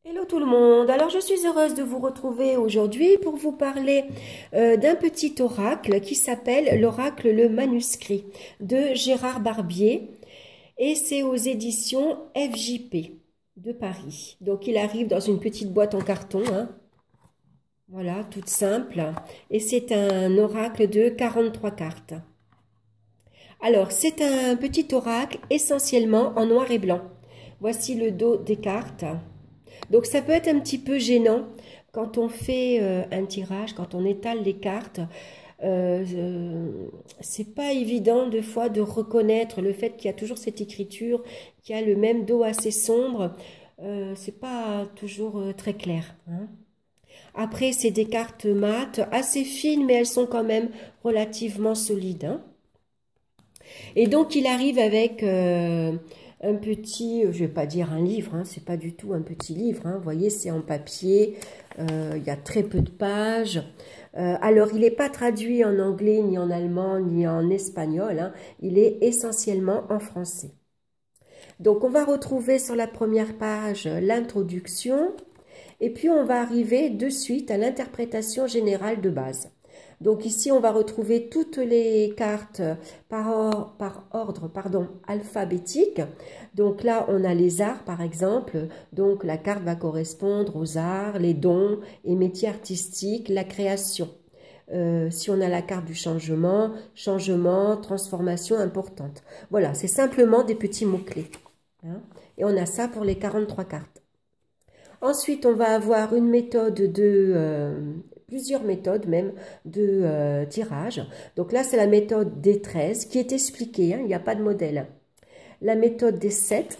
Hello tout le monde, alors je suis heureuse de vous retrouver aujourd'hui pour vous parler d'un petit oracle qui s'appelle l'oracle Le Manuscrit de Gérard Barbier et c'est aux éditions FJP de Paris. Donc il arrive dans une petite boîte en carton, hein. Voilà, toute simple, et c'est un oracle de 43 cartes. Alors c'est un petit oracle essentiellement en noir et blanc. Voici le dos des cartes. Donc ça peut être un petit peu gênant quand on fait un tirage, quand on étale les cartes. C'est pas évident de fois de reconnaître le fait qu'il y a toujours cette écriture, qu'il y a le même dos assez sombre. C'est pas toujours très clair, hein. Après, c'est des cartes mates, assez fines, mais elles sont quand même relativement solides, hein. Et donc, il arrive avec un petit, je vais pas dire un livre, hein, c'est pas du tout un petit livre, hein, vous voyez, c'est en papier, il y a très peu de pages. Alors, il n'est pas traduit en anglais, ni en allemand, ni en espagnol, hein, il est essentiellement en français. Donc, on va retrouver sur la première page l'introduction, et puis on va arriver de suite à l'interprétation générale de base. Donc ici, on va retrouver toutes les cartes par ordre alphabétique. Donc là, on a les arts, par exemple. Donc la carte va correspondre aux arts, les dons et métiers artistiques, la création. Si on a la carte du changement, transformation importante. Voilà, c'est simplement des petits mots-clés, hein. Et on a ça pour les 43 cartes. Ensuite, on va avoir une méthode plusieurs méthodes même de tirage. Donc là, c'est la méthode des 13 qui est expliquée, hein, il n'y a pas de modèle. La méthode des 7.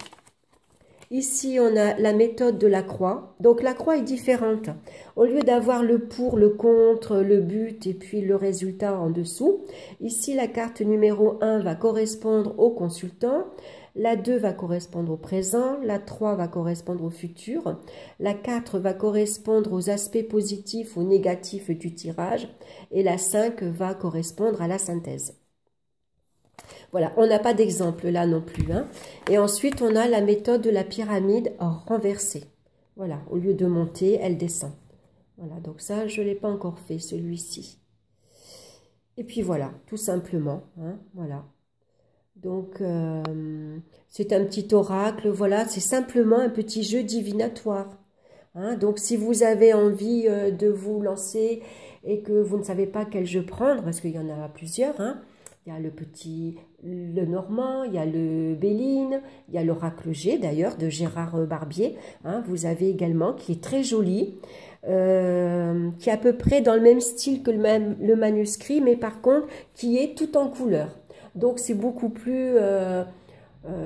Ici, on a la méthode de la croix. Donc la croix est différente. Au lieu d'avoir le pour, le contre, le but et puis le résultat en dessous, ici, la carte numéro 1 va correspondre au consultant. La 2 va correspondre au présent, la 3 va correspondre au futur, la 4 va correspondre aux aspects positifs ou négatifs du tirage et la 5 va correspondre à la synthèse. Voilà, on n'a pas d'exemple là non plus, hein. Et ensuite, on a la méthode de la pyramide renversée. Voilà, au lieu de monter, elle descend. Voilà, donc ça, je ne l'ai pas encore fait, celui-ci. Et puis voilà, tout simplement, hein, voilà. Donc, c'est un petit oracle, voilà, c'est simplement un petit jeu divinatoire, hein. Donc, si vous avez envie de vous lancer et que vous ne savez pas quel jeu prendre, parce qu'il y en a plusieurs, hein, il y a le Normand, il y a le Béline, il y a l'oracle G d'ailleurs de Gérard Barbier, hein, vous avez également, qui est très joli, qui est à peu près dans le même style que le manuscrit, mais par contre, qui est tout en couleur. Donc c'est beaucoup plus,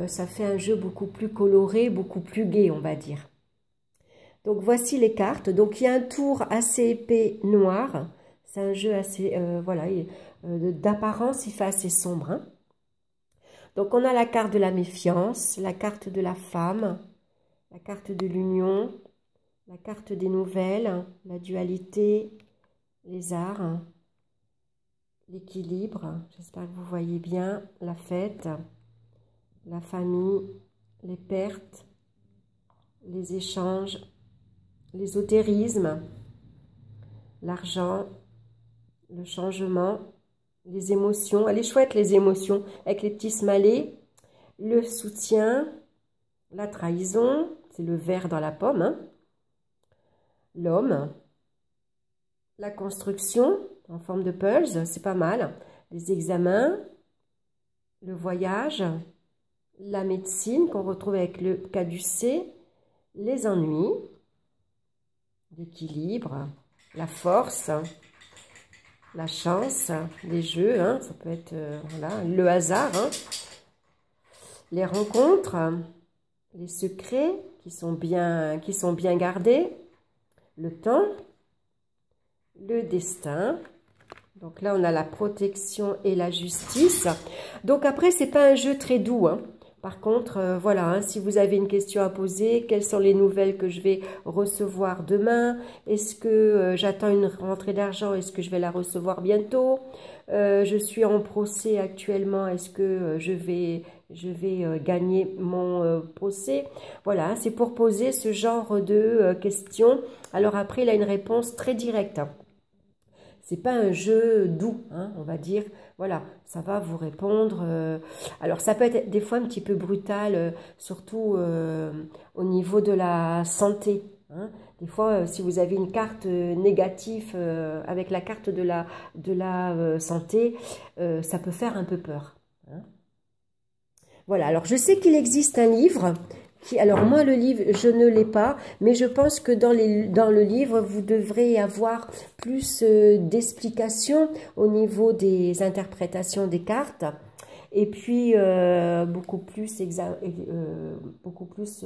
ça fait un jeu beaucoup plus coloré, beaucoup plus gai, on va dire. Donc voici les cartes. Donc il y a un tour assez épais noir. C'est un jeu assez, voilà, d'apparence, il fait assez sombre, hein. Donc on a la carte de la méfiance, la carte de la femme, la carte de l'union, la carte des nouvelles, la dualité, les arts, l'équilibre, j'espère que vous voyez bien, la fête, la famille, les pertes, les échanges, l'ésotérisme, l'argent, le changement, les émotions. Elle est chouette, les émotions, avec les petits smalets, le soutien, la trahison, c'est le ver dans la pomme, hein, l'homme, la construction en forme de pulse, c'est pas mal, les examens, le voyage, la médecine qu'on retrouve avec le caducée, les ennuis, l'équilibre, la force, la chance, les jeux, hein, ça peut être voilà, le hasard, hein, les rencontres, les secrets qui sont bien gardés, le temps, le destin. Donc là, on a la protection et la justice. Donc après, c'est pas un jeu très doux, hein. Par contre, voilà, hein, si vous avez une question à poser, quelles sont les nouvelles que je vais recevoir demain? Est-ce que j'attends une rentrée d'argent? Est-ce que je vais la recevoir bientôt? Je suis en procès actuellement. Est-ce que je vais je vais gagner mon procès. Voilà, c'est pour poser ce genre de questions. Alors après, il a une réponse très directe. C'est pas un jeu doux, hein, on va dire. Voilà, ça va vous répondre. Alors, ça peut être des fois un petit peu brutal, surtout au niveau de la santé. Hein. Des fois, si vous avez une carte négative avec la carte de la santé, ça peut faire un peu peur. Hein. Voilà, alors je sais qu'il existe un livre alors moi le livre je ne l'ai pas, mais je pense que dans le livre vous devrez avoir plus d'explications au niveau des interprétations des cartes et puis beaucoup plus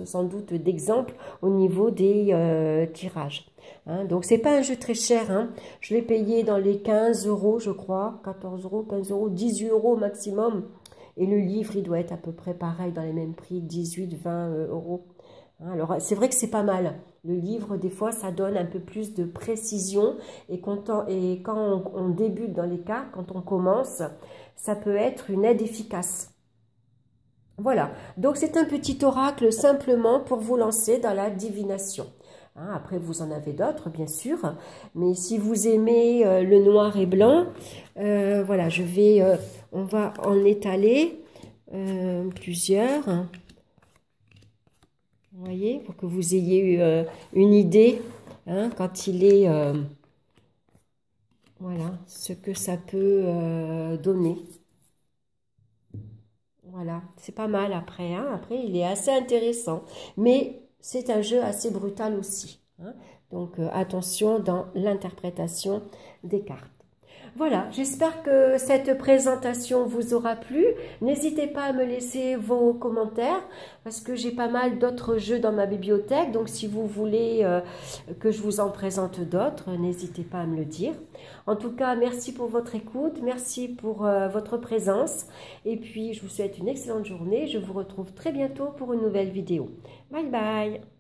sans doute d'exemples au niveau des tirages. Hein, donc c'est pas un jeu très cher, hein. Je l'ai payé dans les 15 € je crois, 14 €, 15 €, 18 € maximum. Et le livre, il doit être à peu près pareil dans les mêmes prix, 18, 20 €. Alors, c'est vrai que c'est pas mal. Le livre, des fois, ça donne un peu plus de précision. Et quand on débute dans les cartes, quand on commence, ça peut être une aide efficace. Voilà. Donc, c'est un petit oracle simplement pour vous lancer dans la divination. Hein, après, vous en avez d'autres, bien sûr. Mais si vous aimez le noir et blanc, voilà, on va en étaler plusieurs. Vous voyez, pour que vous ayez une idée, hein, quand il est... voilà, ce que ça peut donner. Voilà, c'est pas mal après. Hein, après, il est assez intéressant. Mais... c'est un jeu assez brutal aussi. Hein. Donc, attention dans l'interprétation des cartes. Voilà, j'espère que cette présentation vous aura plu. N'hésitez pas à me laisser vos commentaires parce que j'ai pas mal d'autres jeux dans ma bibliothèque. Donc, si vous voulez que je vous en présente d'autres, n'hésitez pas à me le dire. En tout cas, merci pour votre écoute, merci pour votre présence. Et puis, je vous souhaite une excellente journée. Je vous retrouve très bientôt pour une nouvelle vidéo. Bye bye!